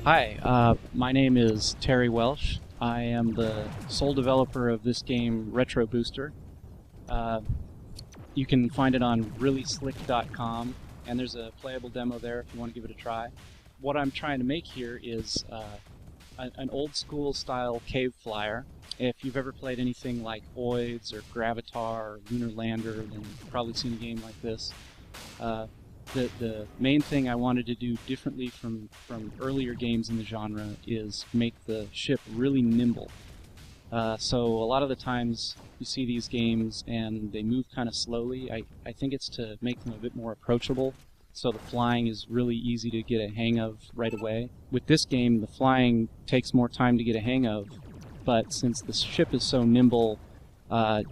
Hi, my name is Terry Welsh. I am the sole developer of this game, RETROBOOSTER. You can find it on reallyslick.com, and there's a playable demo there if you want to give it a try. What I'm trying to make here is an old school style cave flyer. If you've ever played anything like Oids or Gravatar or Lunar Lander, then you've probably seen a game like this. The main thing I wanted to do differently from earlier games in the genre is make the ship really nimble. So a lot of the times you see these games and they move kind of slowly. I think it's to make them a bit more approachable, so the flying is really easy to get a hang of right away. With this game, the flying takes more time to get a hang of, but since the ship is so nimble,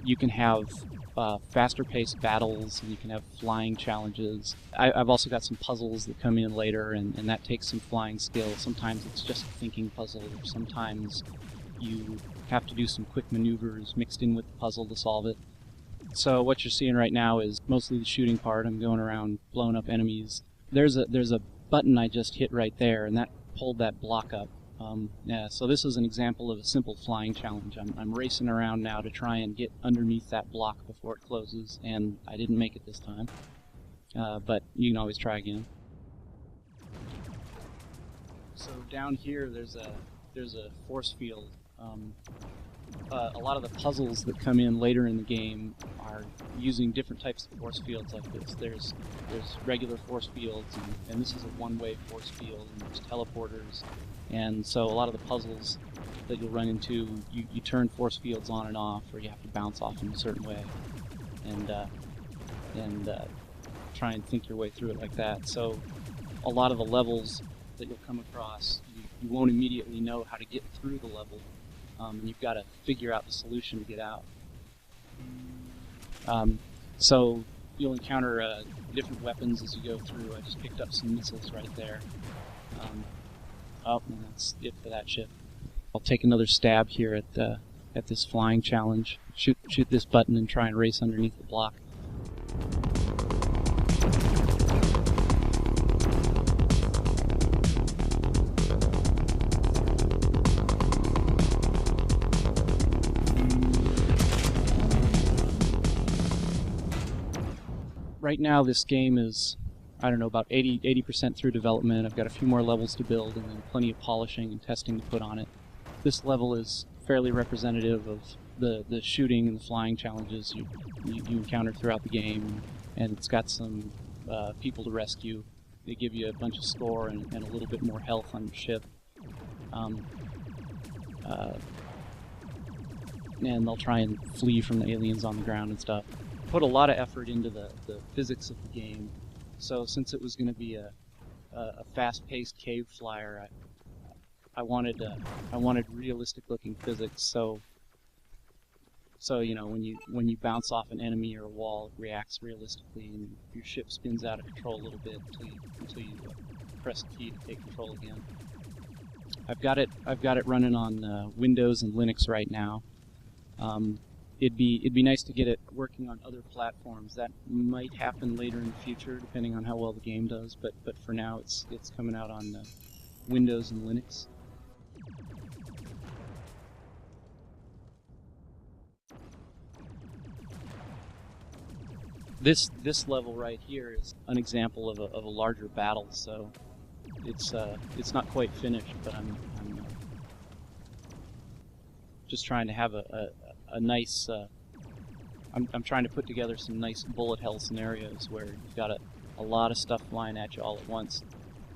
you can have faster-paced battles, and you can have flying challenges. I've also got some puzzles that come in later, and that takes some flying skill. Sometimes it's just a thinking puzzle, or sometimes you have to do some quick maneuvers mixed in with the puzzle to solve it. So what you're seeing right now is mostly the shooting part. I'm going around blowing up enemies. There's a button I just hit right there, and that pulled that block up. So this is an example of a simple flying challenge. I'm racing around now to try and get underneath that block before it closes, and I didn't make it this time. But you can always try again. So down here there's a force field. A lot of the puzzles that come in later in the game are using different types of force fields like this. There's regular force fields, and this is a one-way force field, and there's teleporters. And so a lot of the puzzles that you'll run into, you turn force fields on and off, or you have to bounce off them a certain way, and try and think your way through it like that. So a lot of the levels that you'll come across, you won't immediately know how to get through the level, and you've got to figure out the solution to get out. So you'll encounter different weapons as you go through. I just picked up some missiles right there. And that's it for that ship. I'll take another stab here at this flying challenge. Shoot this button and try and race underneath the block. Right now this game is, I don't know, about 80% through development. I've got a few more levels to build and then plenty of polishing and testing to put on it. This level is fairly representative of the shooting and the flying challenges you encounter throughout the game, and it's got some people to rescue. They give you a bunch of score and a little bit more health on your ship. And they'll try and flee from the aliens on the ground and stuff. Put a lot of effort into the physics of the game. So since it was going to be a fast-paced cave flyer, I wanted realistic-looking physics. So you know, when you bounce off an enemy or a wall, it reacts realistically, and your ship spins out of control a little bit until you press the key to take control again. I've got it running on Windows and Linux right now. It'd be nice to get it working on other platforms. That might happen later in the future, depending on how well the game does. But for now, it's coming out on Windows and Linux. This level right here is an example of a larger battle. So it's not quite finished, but I'm just trying to have a nice. I'm trying to put together some nice bullet hell scenarios where you've got a lot of stuff flying at you all at once.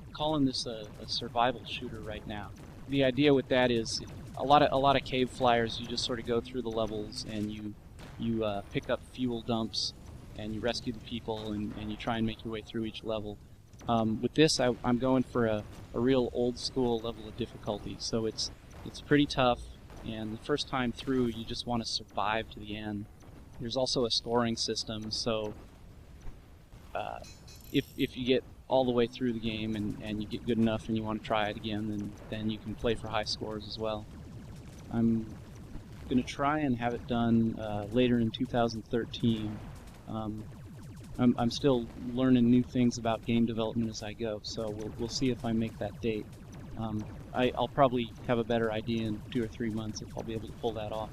I'm calling this a survival shooter right now. The idea with that is a lot of cave flyers. You just sort of go through the levels and you pick up fuel dumps and you rescue the people and you try and make your way through each level. With this, I'm going for a real old school level of difficulty. So it's pretty tough. And the first time through, you just want to survive to the end. There's also a scoring system, so if you get all the way through the game and you get good enough and you want to try it again, then you can play for high scores as well. I'm going to try and have it done later in 2013. I'm still learning new things about game development as I go, so we'll see if I make that date. I'll probably have a better idea in 2 or 3 months if I'll be able to pull that off.